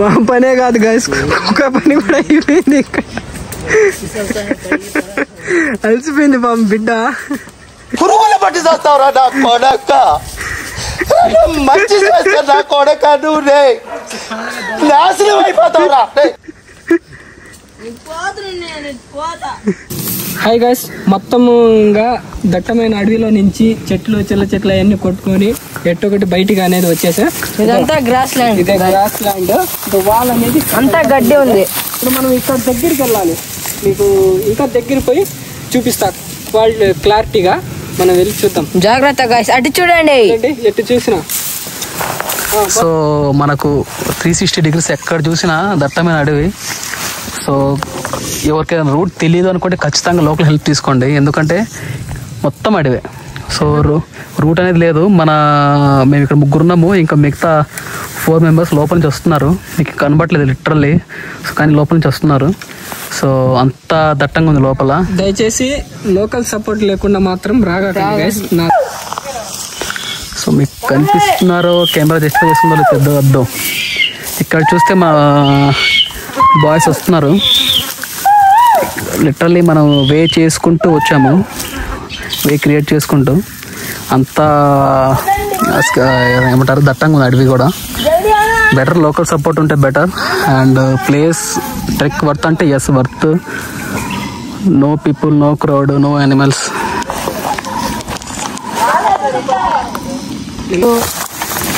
మా పనే కాదు గైస్, కుక్క పని కూడా అయిపోయింది. ఇక్కడ అలసిపోయింది పాపం బిడ్డ. పురుగులు పట్టి చేస్తావురా నా కొడక, మంచి చేస్తా నా కొడక, నువ్వు నాశనం అయిపోతావురా. హాయ్ గైస్, మొత్తంగా దట్టమైన అడవిలో నుంచి చెట్లు చిల్ల చెట్లు అవన్నీ కొట్టుకొని ఎట్టొకటి బయటికి అనేది వచ్చేసా. ఇదంతా గ్రాస్ ల్యాండ్, ఇదే గ్రాస్ ల్యాండ్. వాల్ అనేది అంతా గడ్డి ఉంది. ఇప్పుడు మనం ఇక్కడ దగ్గరికి వెళ్ళాలి, మీకు ఇంకా దగ్గర పోయి చూపిస్తా వాళ్ళు క్లారిటీగా. మనం వెళ్ళి చూద్దాం. జాగ్రత్త గైస్, అటు చూడండి. ఎటు చూసినా సో మనకు 360 degrees ఎక్కడ చూసినా దట్టమైన అడవి. సో ఎవరికైనా రూట్ తెలియదు అనుకుంటే ఖచ్చితంగా లోకల్ హెల్ప్ తీసుకోండి, ఎందుకంటే మొత్తం అడవే. సో రూట్ అనేది లేదు. మేము ఇక్కడ ముగ్గురున్నాము, ఇంకా మిగతా 4 members లోపల నుంచి వస్తున్నారు. మీకు కనబట్టలేదు లిటరల్లీ, సో కానీ లోపల నుంచి వస్తున్నారు. సో అంత దట్టంగా ఉంది లోపల. దయచేసి లోకల్ సపోర్ట్ లేకుండా మాత్రం రాగండి. సో మీకు కనిపిస్తున్నారో కెమెరా జస్ట్ చేస్తుందో పెద్ద వద్దు. ఇక్కడ చూస్తే మా బాయ్స్ వస్తున్నారు. లిటరల్లీ మనం వే చేసుకుంటూ వచ్చాము, వే క్రియేట్ చేసుకుంటూ. అంతా ఏమంటారు దట్టంగా ఉంది అడవి కూడా. బెటర్ లోకల్ సపోర్ట్ ఉంటే better. And place trek worth అంటే yes worth. No people, no crowd, no animals.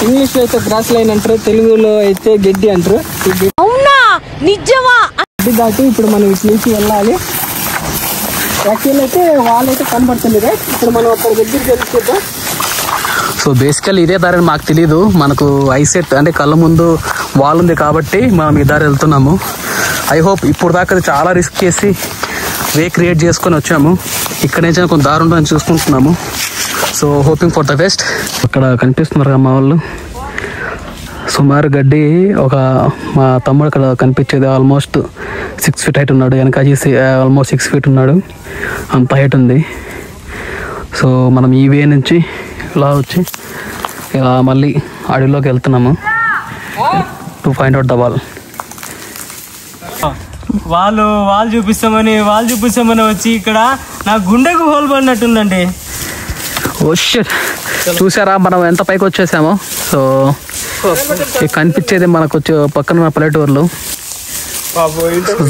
English లో అయితే గ్రాస్ లైన్ అంటారు, తెలుగులో అయితే గడ్డి అంటారు. అవునా, నిజమా? గడ్డి దాటి ఇప్పుడు మనం ఇటు నుంచి వెళ్ళాలి. యాక్చువల్ అయితే వాళ్ళైతే కనబడుతుంది కదా, ఇప్పుడు మనం అక్కడ దగ్గరికి వెళ్ళిపోతాం. సో బేసికల్లీ ఇదే దారి మాకు తెలీదు. మనకు ఐసెట్ అంటే కళ్ళ ముందు వాల్ ఉంది కాబట్టి మనం ఈ దారి వెళ్తున్నాము. ఐ హోప్ ఇప్పుడు దాకా చాలా రిస్క్ చేసి వే క్రియేట్ చేసుకొని వచ్చాము. ఇక్కడ నుంచి కొంచెం దారి ఉంటుందని చూసుకుంటున్నాము. So hoping for the best. అక్కడ కనిపిస్తున్నారు కదా మా వాళ్ళు. సుమారు గడ్డి మా తమ్ముడు అక్కడ కనిపించేది ఆల్మోస్ట్ 6 feet హైట్ ఉన్నాడు. వెనక ఆల్మోస్ట్ 6 feet ఉన్నాడు. అంత హైట్ ఉంది. సో మనం ఈ వే నుంచి ఇలా వచ్చి ఇలా మళ్ళీ అడవిలోకి వెళ్తున్నాము to find out the wall. వాళ్ళు చూపిస్తామని వచ్చి ఇక్కడ నా గుండెకు హోల్ పడినట్టుందండి. ఓ షిట్, చూసారా మనం ఎంత పైకి వచ్చేసామో. సో కనిపించేది మనకు వచ్చి పక్కన ఉన్న పల్లెటూర్లు.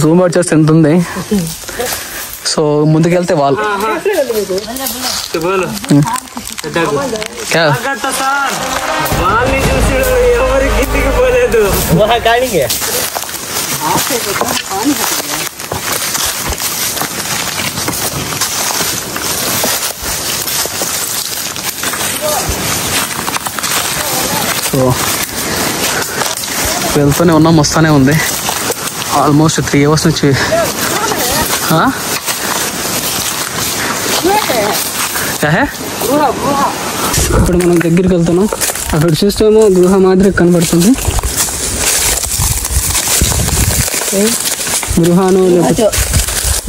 జూమ్ అవుట్ చేస్తే ఎంత ఉంది. సో ముందుకెళ్తే వాళ్ళు సో వెళ్తూనే ఉన్నాం, వస్తూనే ఉంది. ఆల్మోస్ట్ 3 hours నుంచి. ఇప్పుడు మనం దగ్గరికి వెళ్తున్నాం. అక్కడ చూస్తేమో గృహ మాదిరి కనబడుతుంది. గృహాను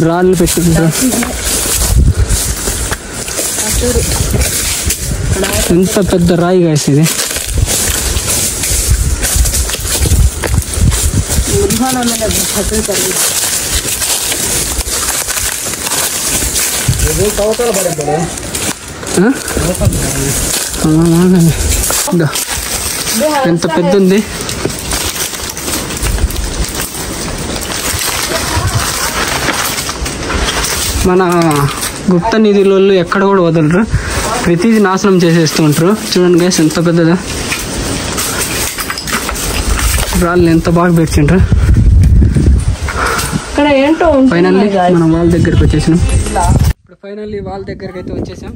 రాళ్ళు పెట్టుకుంటారు. ఎంత పెద్ద రాయి గాయస్ ఇది. ఎంత పెద్ద ఉంది. మన గుప్త నిధులలో ఎక్కడ కూడా వదలరు, ప్రతిదీ నాశనం చేసేస్తూ ఉంటారు. చూడండి గైస్ ఎంత పెద్దదా, రాళ్ళు ఎంత బాగా పెంచారు. ఫైనల్లీ మనం వాళ్ళ దగ్గరికి వచ్చేసాం. ఇప్పుడు ఫైనల్లీ వాళ్ళ దగ్గరికి అయితే వచ్చేసాం.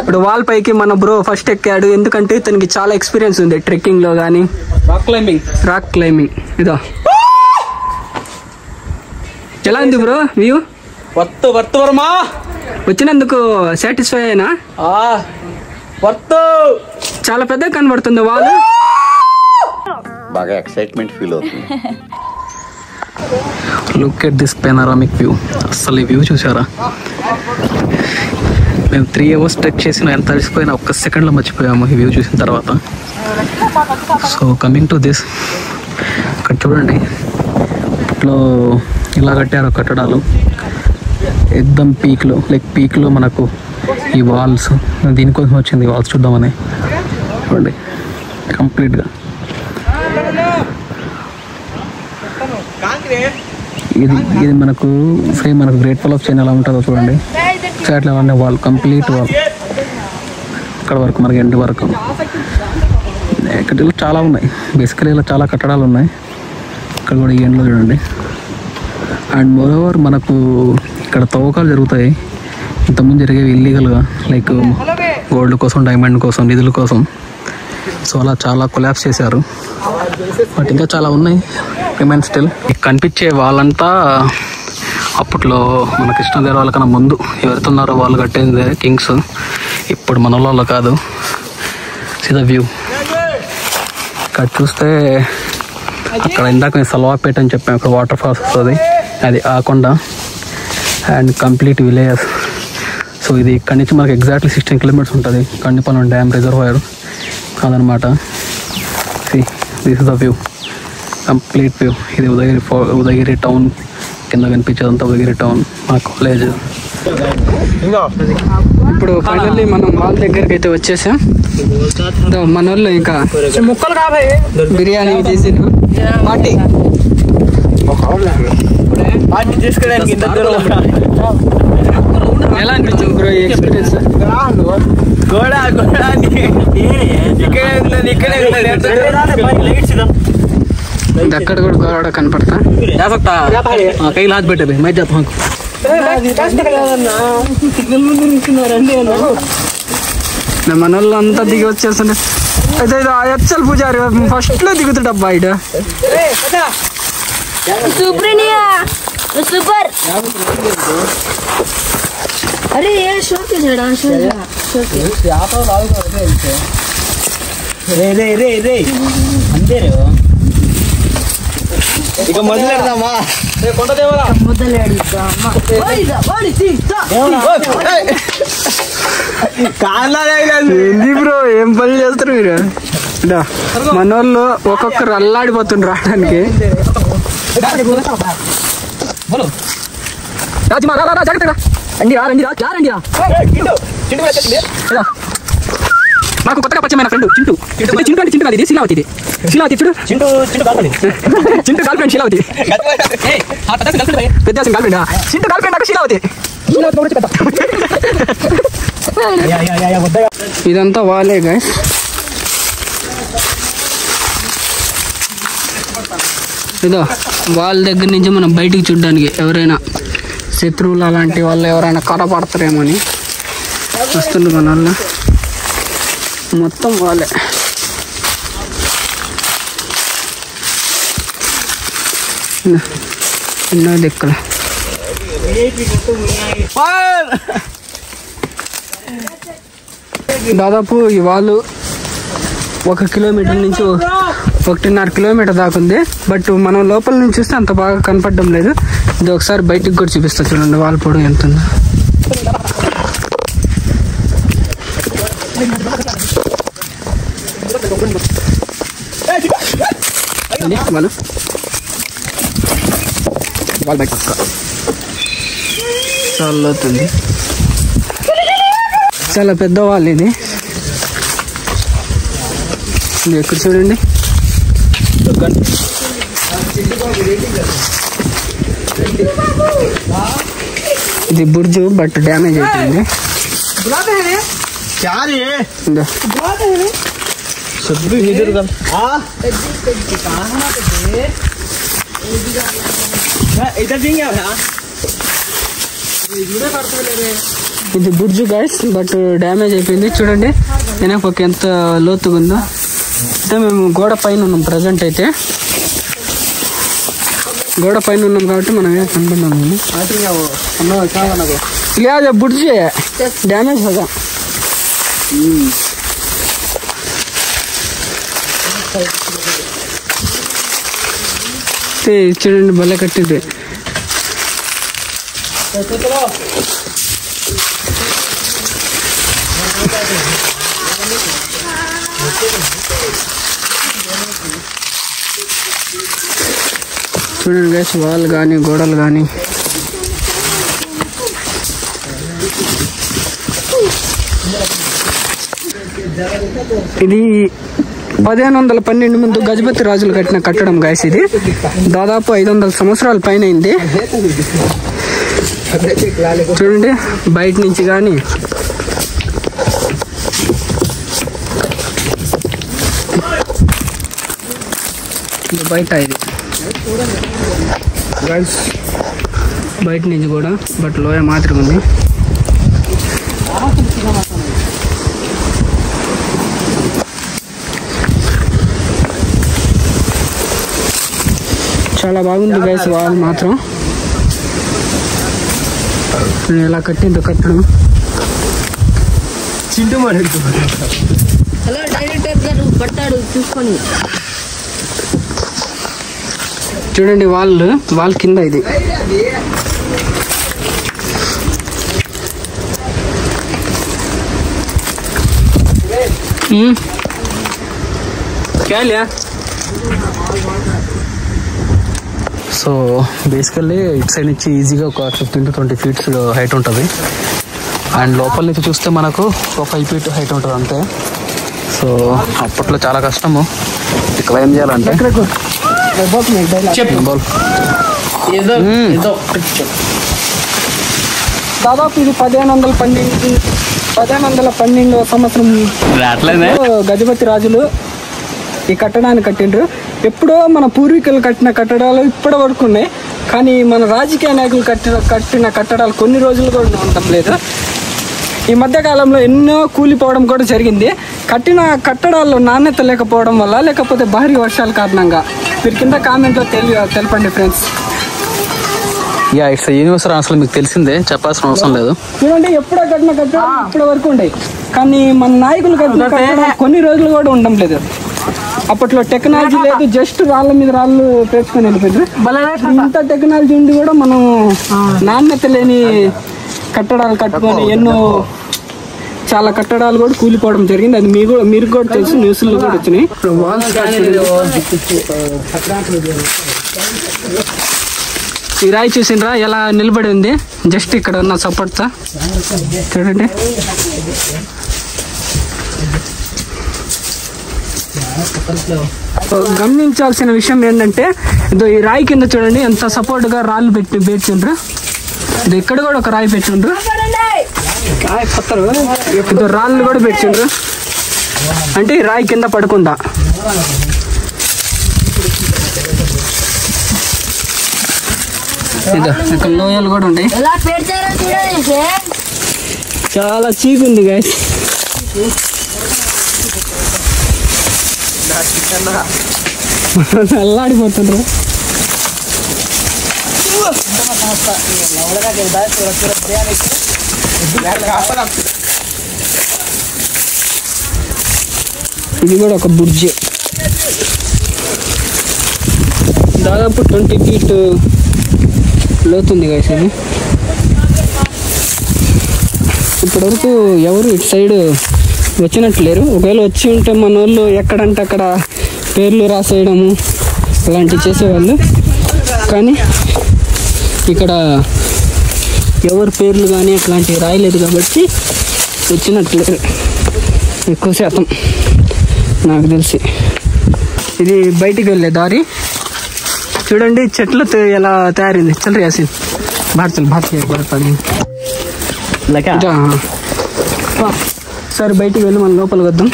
ఇప్పుడు వాల్ పైకి మన బ్రో ఫస్ట్ ఎక్కాడు, ఎందుకంటే తనకి చాలా ఎక్స్పీరియన్స్ ఉంది ట్రెక్కింగ్ లో గానీ రాక్ క్లైంబింగ్. ఇదో ఎలా ఉంది బ్రో వ్యూ? వర్మా వచ్చినందుకు సాటిస్ఫై అయినా? చాలా పెద్దగా కనబడుతుంది వాల్. బాగా ఎక్సైట్మెంట్ ఫీల్ అవుతుంది. Look at this panoramic view. అసలు ఈ వ్యూ చూసారా? మేము 3 hours ట్రెక్ చేసిన ఎంత అలసిపోయినా ఒక్క సెకండ్లో మర్చిపోయాము ఈ వ్యూ చూసిన తర్వాత. సో కమింగ్ టు దిస్, ఇక్కడ చూడండి ఇట్లో ఇలా కట్టారు కట్టడాలు ఎక్దమ్ పీక్లో మనకు ఈ వాల్స్. దీనికోసం వచ్చింది ఈ వాల్స్ చూద్దామని. చూడండి కంప్లీట్గా ఇది మనకు సేమ్ మనకు గ్రేట్ వాల్ ఆఫ్ చైనా ఎలా ఉంటుందో చూడండి. అట్లా ఉన్న వాల్, కంప్లీట్ వాల్ ఇక్కడ వరకు మనకి ఎండ్ వరకు. ఇక్కడ చాలా ఉన్నాయి, బేసికలీ ఇలా చాలా కట్టడాలు ఉన్నాయి. ఇక్కడ కూడా ఈ ఎండ్లో చూడండి. అండ్ మోరోవర్ మనకు ఇక్కడ తవ్వకాలు జరుగుతాయి. ఇంతకుముందు జరిగేవి ఇల్లీగల్గా, లైక్ గోల్డ్ కోసం, డైమండ్ కోసం, నిధుల కోసం. సో అలా చాలా కొలాప్స్ చేశారు. బట్ ఇంకా చాలా ఉన్నాయి రిమైన్ స్టిల్. కనిపించే వాళ్ళంతా అప్పట్లో మన కృష్ణదేవరాయల కన్నా ముందు ఎవరుతున్నారో వాళ్ళు కట్టింది కింగ్స్. ఇప్పుడు మన వాళ్ళు కాదు. సీదా వ్యూ ఇక్కడ చూస్తే అక్కడ ఇందాక నేను సల్వాపేట అని చెప్పాను, అక్కడ వాటర్ ఫాల్స్ వస్తుంది, అది ఆ కొండ అండ్ కంప్లీట్ విలేజెస్. సో ఇది ఇక్కడి నుంచి మనకి ఎగ్జాక్ట్లీ 16 kilometers ఉంటుంది. కండిపాలెం డ్యామ్ రిజర్వాయర్ కాదనమాట. This is the view, complete view. ఇది ఉదయగిరి టౌన్ కింద కనిపించేదంతా ఉదయగిరి టౌన్, మా కాలేజ్. ఇప్పుడు ఫైనల్లీ మనం వాళ్ళ దగ్గరికి అయితే వచ్చేసాం. మన వాళ్ళు ఇంకా ముక్కలు కాబోయే బిర్యానీ చేసి పార్టీ తీసుకోవడానికి ఎలా అనిపించింది బ్రో ఈ ఎక్స్పీరియన్స్? అక్కడ కూడా గోడ కనపడతా కైలు హాత్ పెట్టే మై జాత మన వాళ్ళు అంతా దిగి వచ్చేస్తుండే. అయితే ఎచ్చల్ పూజారి ఫస్ట్ లో దిగుతాడబ్బా ఇట. సూపర్. అరే షోకి ఇక మొదలెడదామా? ఏంది బ్రో ఏం పని చేస్తారు మీరు? మన వాళ్ళు ఒక్కొక్కరు అల్లాడిపోతుండ్రు రావడానికి. నాకు కొత్తగా పరిచయమైన ఫ్రెండ్ చింటూ. చింటూ అంటే చింటూ కాదు, ఇది శీలావతి. ఇది శీలావతి చూడు, చింటూ గర్ల్ ఫ్రెండ్ శీలావతి. పెద్ద girlfriend Chintu girlfriend Sheelavathi. ఇదంతా వాళ్ళే గైస్. ఇదో వాళ్ళ దగ్గర నుంచి మనం బయటికి చూడడానికి ఎవరైనా శత్రువులు అలాంటి వాళ్ళు ఎవరైనా కనపడతారేమో అని వస్తుంది మన వాళ్ళు. మొత్తం వాళ్ళే. ఎన్నో దిక్కులు. దాదాపు ఈ వాళ్ళు 1 కిలోమీటర్ నుంచి 1.5 కిలోమీటర్ దాకా ఉంది. బట్ మనం లోపల నుంచి చూస్తే అంత బాగా కనపడడం లేదు. ఇది ఒకసారి బయటికి కూడా చూపిస్తా చూడండి వాళ్ళ పొడవు ఎంత ఉందో. వాళ్ళ బయట చాలా అవుతుంది, చాలా పెద్ద వాళ్ళు. ఇది ఎక్కడ చూడండి, ఇది బుర్జు బట్ డ్యామేజ్ అయిపోయింది. ఇది బుర్జు గైస్ బట్ డ్యామేజ్ అయిపోయింది. చూడండి వెనక ఎంత లోతుగా ఉందో. అయితే మేము గోడ పైన ఉన్నాం, ప్రజెంట్ అయితే గోడ పైన ఉన్నాం కాబట్టి మనం ఏం కనపడినాము. లేదా బుర్జు డ్యామేజ్ కదా. అయితే చూడండి భలే కట్టింది. చూడండి గైస్, వాల్ కానీ గోడలు కానీ ఇది 1512 ముందు గజపతి రాజులు కట్టిన కట్టడం గైస్. ఇది దాదాపు 500 సంవత్సరాల పైన అయింది. చూడండి బయట నుంచి కానీ బయట ఇది గైస్, బయట నుంచి కూడా బట్ లోయ మాత్రం ఉంది. చాలా బాగుంది గైస్ వాల్ మాత్రం. ఎలా కట్టిందో కట్టడం. హలో డైరెక్టర్ గారు పట్టాడు చూసుకొని. చూడండి వాల్ కింద ఇది. సో బేసికల్లీ ఇటు సైడ్ నుంచి ఈజీగా ఒక 15 to 20 feet హైట్ ఉంటుంది. అండ్ లోపల నుంచి చూస్తే మనకు ఒక 5 feet హైట్ ఉంటుంది అంతే. సో అప్పట్లో చాలా కష్టము క్లైమ్ చేయాలంటే. దాదాపు ఇది 1512 సంవత్సరం గజపతి రాజులు ఈ కట్టడాన్ని కట్టిండ్రు. ఎప్పుడో మన పూర్వీకులు కట్టిన కట్టడాలు ఇప్పటి వరకు ఉన్నాయి. కానీ మన రాజకీయ నాయకులు కట్టిన కట్టడాలు కొన్ని రోజులు కూడా ఉండటం లేదు. ఈ మధ్య కాలంలో ఎన్నో కూలిపోవడం కూడా జరిగింది. కట్టిన కట్టడాల్లో నాణ్యత లేకపోవడం వల్ల, లేకపోతే భారీ వర్షాల కారణంగా. మీరు కింద కామెంట్లో తెలపండి ఫ్రెండ్స్. ఇట్స్ యూనివర్సల్ అసలు మీకు తెలిసిందే, చెప్పాల్సిన అవసరం లేదు. చూడండి ఎప్పుడో కట్టిన కట్టడాలు ఇప్పటి వరకు ఉన్నాయి. కానీ మన నాయకులు కట్టిన కట్టడాలు కొన్ని రోజులు కూడా ఉండడం లేదు. అప్పట్లో టెక్నాలజీ లేదు, జస్ట్ రాళ్ళ మీద రాళ్ళు పేర్చుకొని వెళ్ళిపోయారు. ఇంత టెక్నాలజీ ఉండి కూడా మనం నాణ్యత లేని కట్టడాలు కట్టుకొని చాలా కట్టడాలు కూడా కూలిపోవడం జరిగింది. అది మీరు కూడా తెలుసు, న్యూస్లో కూడా వచ్చినాయి. ఈ రాయి చూసిండ్రా ఎలా నిలబడి ఉంది, జస్ట్ ఇక్కడ ఉన్న సపోర్ట్తో. చూడండి గమనించాల్సిన విషయం ఏంటంటే, ఈ రాయి కింద చూడండి ఎంత సపోర్ట్ గా రాళ్ళు పెట్టిండ్రు. ఇక్కడ కూడా ఒక రాయి పెట్టిండ్రు, రాళ్ళు కూడా పెట్టిండ్రు. అంటే ఈ రాయి కింద పడకుండా. ఇక్కడ లోయలు కూడా ఉంటాయి. చాలా చీప్ ఉంది గైస్. అల్లాడిపోతుండ్రు. ఇది కూడా ఒక బ్రిడ్జ్, దాదాపు 20 feet లోతుంది గైస్. ఇది ఇప్పటివరకు ఎవరు ఇటు సైడ్ వచ్చినట్లేరు. ఒకవేళ వచ్చి ఉంటే మన వాళ్ళు ఎక్కడంటే అక్కడ పేర్లు రాసేయడము అలాంటివి చేసేవాళ్ళు. కానీ ఇక్కడ ఎవరు పేర్లు కానీ అట్లాంటివి రాయలేదు కాబట్టి వచ్చినట్లేరు ఎక్కువ శాతం నాకు తెలిసి. ఇది బయటికి వెళ్ళే దారి. చూడండి చెట్లు ఎలా తయారైంది. చల్ యాసిన్ సరే బయటికి వెళ్ళి మనం లోపలికి వద్దాం.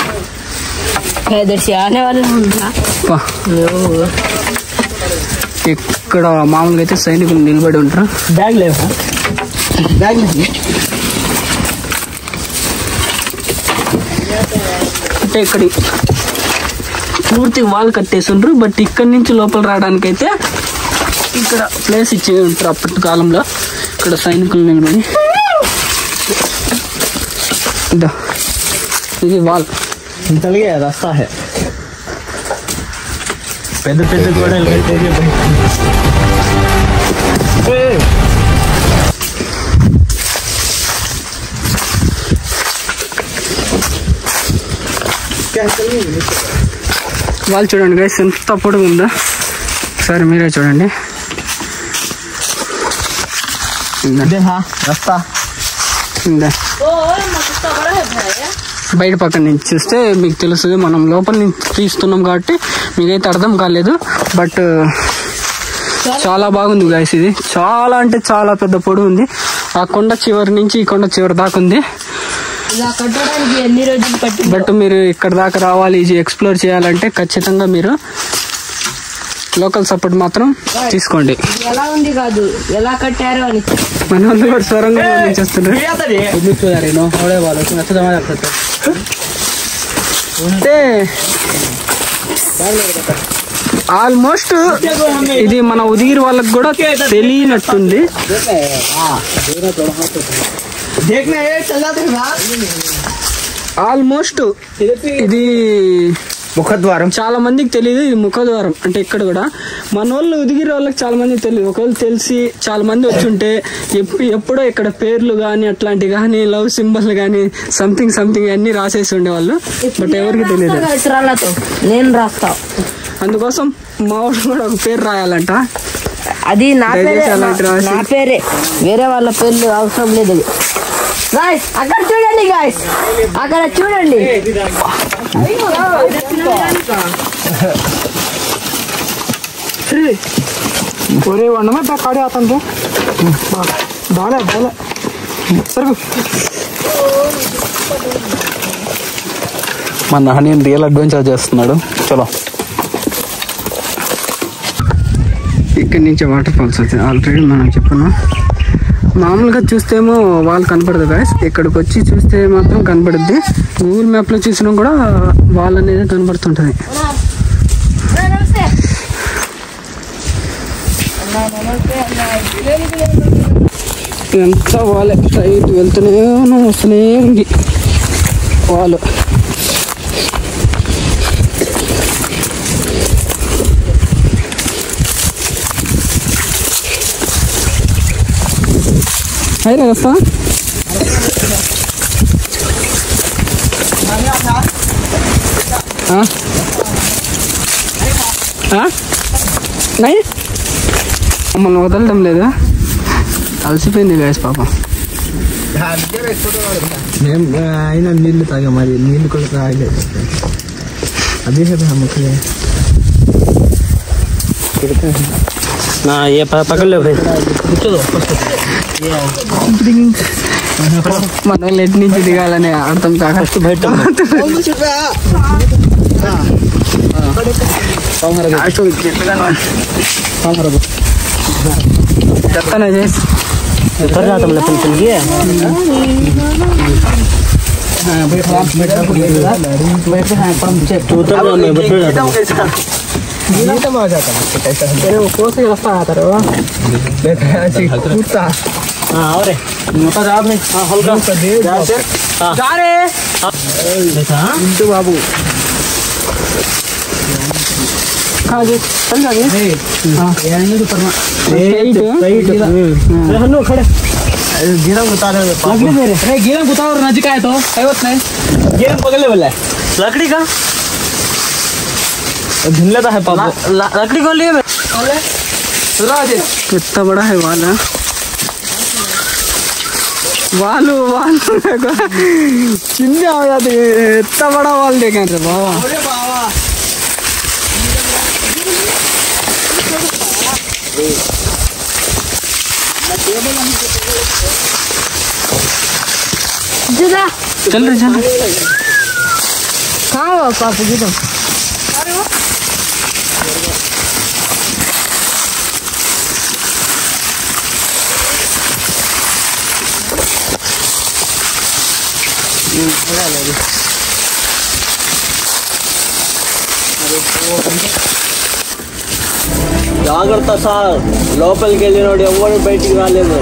ఇక్కడ మామూలుగా అయితే సైనికులు నిలబడి ఉంటారు. బ్యాగ్ లేవా? బ్యాగ్ అంటే ఇక్కడ పూర్తి వాల్ కట్టేసిండ్రు. బట్ ఇక్కడి నుంచి లోపల రావడానికి అయితే ఇక్కడ ప్లేస్ ఇచ్చే ఉంటారు అప్పటి కాలంలో. ఇక్కడ సైనికులు నిలబడి. ఇది వాల్. పెద్ద పెద్ద గోడలు కట్టేది వాళ్ళు చూడండి గైస్ ఎంత పొడుగు ఉందో ఒకసారి మీరే చూడండి. రస్తా బయట పక్కన నుంచి చూస్తే మీకు తెలుస్తుంది. మనం లోపల నుంచి తీస్తున్నాం కాబట్టి మీకైతే అర్థం కాలేదు. బట్ చాలా బాగుంది గైస్. ఇది చాలా అంటే చాలా పెద్ద పొడుగు ఉంది. ఆ కొండ చివరి నుంచి ఈ కొండ చివరి దాకా ఉంది. బట్ మీరు ఇక్కడ దాకా రావాలి, ఇది ఎక్స్ప్లోర్ చేయాలంటే ఖచ్చితంగా మీరు లోకల్ సపోర్ట్ మాత్రం తీసుకోండి. ఎలా ఉంది కాదు ఎలా కట్టారు అని మన వాళ్ళు కూడా స్వరంగా చేస్తున్నారు. అంటే ఆల్మోస్ట్ ఇది మన ఉదిగిరి వాళ్ళకి కూడా తెలియనట్టుంది. ఆల్మోస్ట్ ఇది ముఖద్వారం. చాలా మందికి తెలియదు ఇది ముఖద్వారం అంటే. ఇక్కడ కూడా మన వాళ్ళు ఉదిగిరి వాళ్ళకి చాలా మందికి తెలియదు. ఒకవేళ తెలిసి చాలా మంది వచ్చి ఉంటే ఎప్పుడో ఇక్కడ పేర్లు కానీ అట్లాంటివి కానీ లవ్ సింబల్ కానీ సంథింగ్ అన్ని రాసేసి ఉండేవాళ్ళు. బట్ ఎవరికి తెలియదు. నేను రాస్తా. అందుకోసం మా వాళ్ళు కూడా ఒక పేరు రాయాలంట. అది నా పేరే, వేరే వాళ్ళ పేర్లు అవసరం లేదు. గాయ్స్ అక్కడ చూడండి, గాయ్స్ అక్కడ చూడండి. ఒరే వండమే కాడే అతను బాగా సరే మన హనీని రియల్ అడ్వెంచర్ చేస్తున్నాడు. చలో ఇక్కడి నుంచి వాటర్ ఫాల్స్ వచ్చింది. ఆల్రెడీ మనం చెప్పున్నాం. మామూలుగా చూస్తేమో వాళ్ళు కనపడదు గాయస్. ఇక్కడికి వచ్చి చూస్తే మాత్రం కనపడుద్ది. గూగుల్ మ్యాప్లో చూసినా కూడా వాళ్ళు అనేది కనపడుతుంటుంది. ఎంత వాళ్ళే స్ట్రైట్ వెళ్తూనే వస్తూనే ఉంది వాళ్ళు. అయినా వస్తా మమ్మల్ని వదలడం లేదా? అలసిపోయింది గాయస్ పాపం. అయినా నీళ్లు తాగా మరి నీళ్లు కూడా తాగలేదు. అదే కదా నా ఏ పక్కలో కూర్చోదు. మన వాళ్ళు ఎటు నుంచి దిగాలని అర్థం కాక బయట చెప్తానా చేసి బాబు गिरम कुतावर नजीक आहे तो काय होत नाही. गेम पकडले बोललाय लकडी का भिनलत आहे पापा. लकडी कौन लिए कितना बड़ा है वाला वालू वालू चिंदी आ जाती है. इतना बड़ा वाल देखे रे बाबा. चल रहे चल कहाँ हो पापू जी तुम? జాగ్రత్త సార్, లోపలికి వెళ్ళినోడు ఎవరు బయటికి రాలేదు.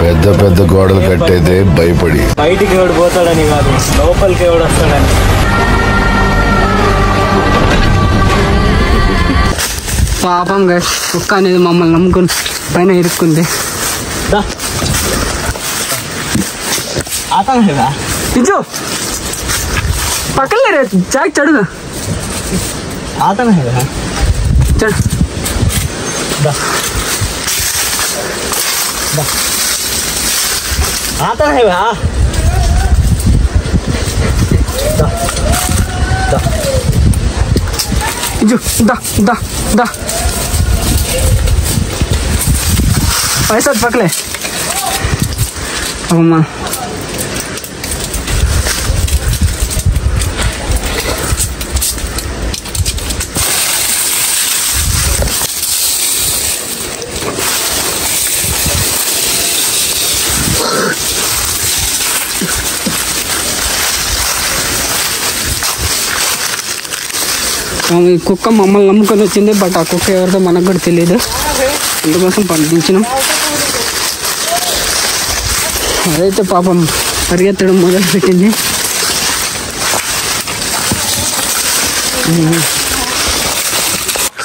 పెద్ద పెద్ద గోడలు కట్టేదే భయపడి బయటికి ఎవడు పోతాడని కాదు, లోపలికి ఎవడు వస్తాడని. పాపం గైస్ కుక్క అనేది మమ్మల్ని నమ్ముకుని పైన ఇరుక్కుంది. ఇచ్చు పక్కన చాక్ చడుగు చడు ఇచ్చు దా దా దా ऐसा पकड़े अम्मा కుక్క మమ్మల్ని నమ్ముకొని వచ్చింది. బట్ ఆ కుక్క ఎవరితో మనకు కూడా తెలియదు, అందుకోసం పంపించినాం. అదైతే పాపం పరిగెత్తడం మొదలు పెట్టింది.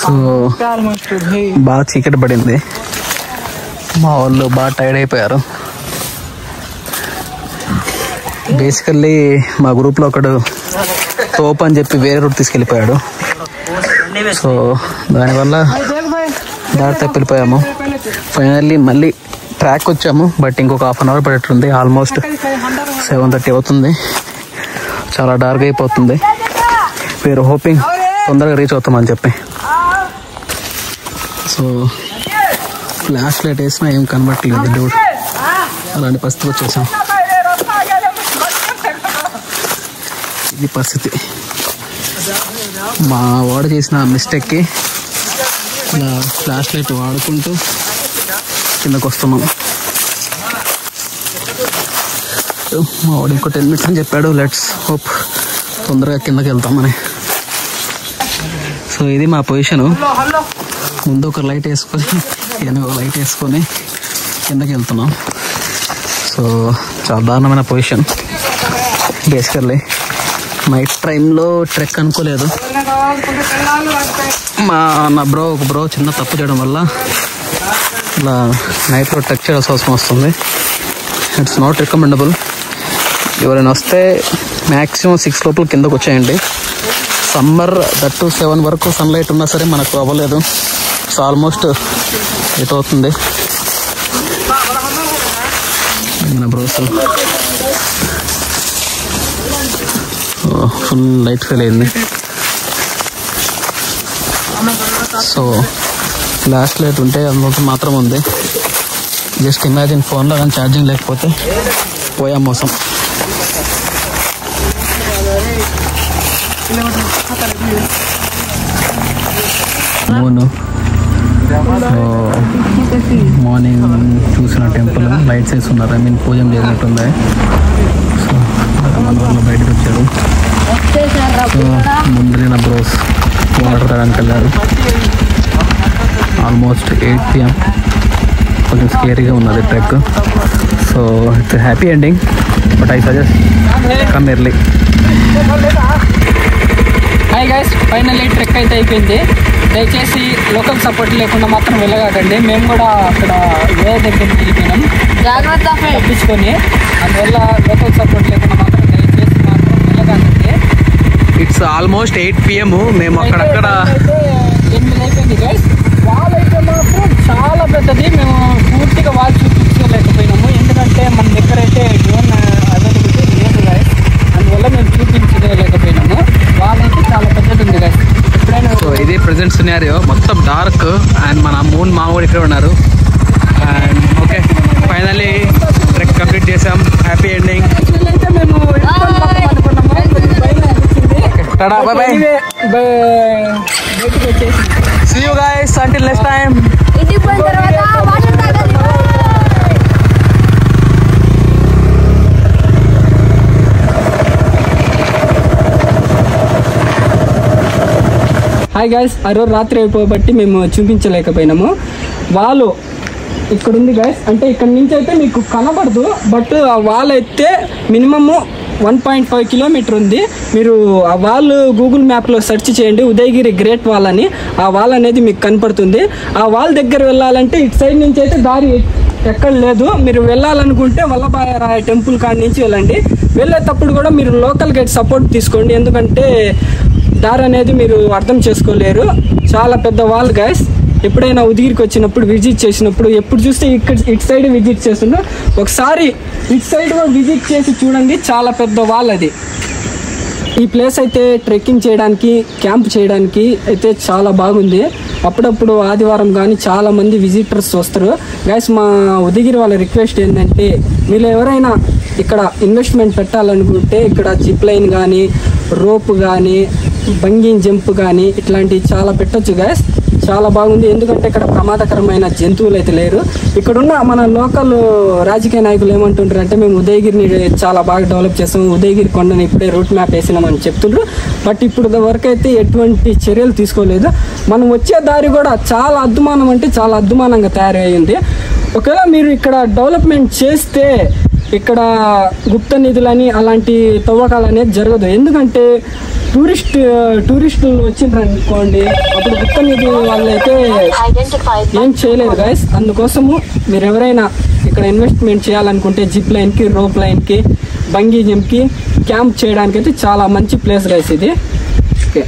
సో బాగా చీకటి పడింది, మా వాళ్ళు బాగా టైర్డ్ అయిపోయారు. బేసికల్లీ మా గ్రూప్లో ఒకడు తోపు అని చెప్పి వేరే రూట్ తీసుకెళ్ళిపోయాడు. సో దానివల్ల దారి తప్పిపోయాము. ఫైనల్లీ మళ్ళీ ట్రాక్ వచ్చాము, బట్ ఇంకొక హాఫ్ అన్ అవర్ పడేట్టుంది. ఆల్మోస్ట్ 7:30 అవుతుంది, చాలా డార్క్ అయిపోతుంది. వీఆర్ హోపింగ్ తొందరగా రీచ్ అవుతామని చెప్పి. సో ఫ్లాష్ లైట్ వేసినా ఏం కనబట్టలేదు డూడ్, అలాంటి పరిస్థితి వచ్చేసాం. ఇది పరిస్థితి. మా వాడు చేసిన మిస్టేక్కి ఇలా ఫ్లాష్ లైట్ వాడుకుంటూ కిందకు వస్తున్నాం. మా వాడు ఇంకో 10 minutes అని చెప్పాడు. లెట్స్ హోప్ తొందరగా కిందకి వెళ్తామని. సో ఇది మా పొజిషను. ముందు ఒక లైట్ వేసుకొని వెనక ఒక లైట్ వేసుకొని కిందకి వెళ్తున్నాం. సో చాలా దారుణమైన పొజిషన్. బేసికల్లీ నైట్ టైంలో ట్రెక్ అనుకోలేదు. ఒక బ్రో చిన్న తప్పు చేయడం వల్ల ఇలా నైట్లో ట్రెక్ చేయాల్సిన అవసరం వస్తుంది. It's not recommendable. ఎవరైనా వస్తే మ్యాక్సిమం 6 లోపల కిందకు వచ్చేయండి. సమ్మర్ దట్టు 7 వరకు సన్లైట్ ఉన్నా సరే మనకు అవ్వలేదు. సో ఆల్మోస్ట్ ఎట్ అవుతుంది మన బ్రోస్. ఫుల్ లైట్ ఫెయిల్ అయింది. సో ఫ్లాష్ లైట్ ఉంటే అందులో మాత్రం ఉంది. జస్ట్ ఇమాజిన్ ఫోన్లో కానీ ఛార్జింగ్ లేకపోతే పోయా మోసం. అవును, మార్నింగ్ చూసిన టెంపుల్ లైట్స్ వేస్తున్నారు. ఐ మీన్ పూజ చేసినట్టుంది. సో మన వాళ్ళు బయటకు వచ్చారు. సో ముందరైన బ్రోస్ వాటర్ తాగడానికి వెళ్ళారు. Almost 8 PM. కొంచెం స్కేరీగా ఉన్నది trek. So it's happy ending, but I suggest come early. Hi guys, finally trek అయితే అయిపోయింది. దయచేసి లోకల్ సపోర్ట్ లేకుండా మాత్రం వెళ్ళగాకండి. మేము కూడా అక్కడ వేరే దగ్గరికి వెళ్ళిపోయినాం తప్పించుకొని. అందువల్ల లోకల్ సపోర్ట్ లేకుండా మాత్రం దయచేసి మాత్రం వెళ్ళగాకండి. It's almost 8 PM. మేము అక్కడక్కడ 8 అయిపోయింది గైస్. వాల్ అయితే మాత్రం చాలా పెద్దది. మేము పూర్తిగా వాల్ చూపించలేకపోయినాము, ఎందుకంటే మన దగ్గర అయితే డ్రోన్ అవైలబిలిటీ లేదు గైస్. అందువల్ల మేము చూపించలేకపోయినాము. వాల్ అయితే చాలా పెద్దది ఉంది గైస్. ఎప్పుడైనా సో ఇది ప్రెసెంట్ సినారియో, మొత్తం డార్క్. అండ్ మన మూన్ మామూలు ఇక్కడ ఉన్నారు. And okay, finally trek complete చేసాం. Happy ending. అయితే మేము అనుకున్నాము, bye bye. బయటకు వచ్చేసి See you guys until next time. ఇంటికి పోయిన తర్వాత వాటర్ తాగాలి. హాయ్ గైస్, ఆ రోజు రాత్రి అయిపోబట్టి మేము చూపించలేకపోయినాము. వాళ్ళు ఇక్కడ ఉంది గైస్. అంటే ఇక్కడ నుంచి అయితే మీకు కనబడదు, బట్ ఆ వాల్ అయితే మినిమము 1.5 కిలోమీటర్ ఉంది. మీరు ఆ వాల్ గూగుల్ మ్యాప్లో సెర్చ్ చేయండి, ఉదయగిరి గ్రేట్ వాల్ అని. ఆ వాల్ అనేది మీకు కనపడుతుంది. ఆ వాల్ దగ్గర వెళ్ళాలంటే ఇటు సైడ్ నుంచి అయితే దారి ఎక్కడ లేదు. మీరు వెళ్ళాలనుకుంటే వల్లభాయరాయ టెంపుల్ కాడ నుంచి వెళ్ళండి. వెళ్ళేటప్పుడు కూడా మీరు లోకల్ గైడ్ సపోర్ట్ తీసుకోండి, ఎందుకంటే దారి అనేది మీరు అర్థం చేసుకోలేరు. చాలా పెద్ద వాల్ గైస్. ఎప్పుడైనా ఉదయగిరికి వచ్చినప్పుడు విజిట్ చేసినప్పుడు ఎప్పుడు చూస్తే ఇటు సైడ్ విజిట్ చేస్తున్నారు, ఒకసారి ఇటు సైడ్ కూడా విజిట్ చేసి చూడండి. చాలా పెద్ద వాల్ అది. ఈ ప్లేస్ అయితే ట్రెక్కింగ్ చేయడానికి, క్యాంప్ చేయడానికి అయితే చాలా బాగుంది. అప్పుడప్పుడు ఆదివారం కానీ చాలా మంది విజిటర్స్ వస్తారు గైస్. మా ఉదయగిరి వాళ్ళ రిక్వెస్ట్ ఏంటంటే, మీరు ఎవరైనా ఇక్కడ ఇన్వెస్ట్మెంట్ పెట్టాలనుకుంటే ఇక్కడ జిప్ లైన్ కానీ, రోప్ కానీ, బంగింగ్ జంప్ కానీ ఇట్లాంటివి చాలా పెట్టొచ్చు గైస్. చాలా బాగుంది, ఎందుకంటే ఇక్కడ ప్రమాదకరమైన జంతువులు అయితే లేరు. ఇక్కడున్న మన లోకల్ రాజకీయ నాయకులు ఏమంటుంటారు అంటే, మేము ఉదయగిరిని చాలా బాగా డెవలప్ చేస్తాము, ఉదయగిరి కొండని ఇప్పుడే రూట్ మ్యాప్ వేసినామని చెప్తుండ్రు. బట్ ఇప్పుడు వరకు అయితే ఎటువంటి చర్యలు తీసుకోలేదు. మనం వచ్చే దారి కూడా చాలా అద్దుమానం అంటే చాలా అద్దుమానంగా తయారయ్యింది. ఒకవేళ మీరు ఇక్కడ డెవలప్మెంట్ చేస్తే ఇక్కడ గుప్త నిధులని అలాంటి తవ్వకాలు అనేది జరగదు. ఎందుకంటే టూరిస్టులు వచ్చిండ్రు అనుకోండి, అప్పుడు గుప్త నిధి వాళ్ళైతే ఏం చేయలేరు గైస్. అందుకోసము మీరు ఎవరైనా ఇక్కడ ఇన్వెస్ట్మెంట్ చేయాలనుకుంటే జిప్ లైన్కి, రోప్ లైన్కి, బంగీ జంప్కి, క్యాంప్ చేయడానికి అయితే చాలా మంచి ప్లేస్ గైస్ ఇది. ఓకే.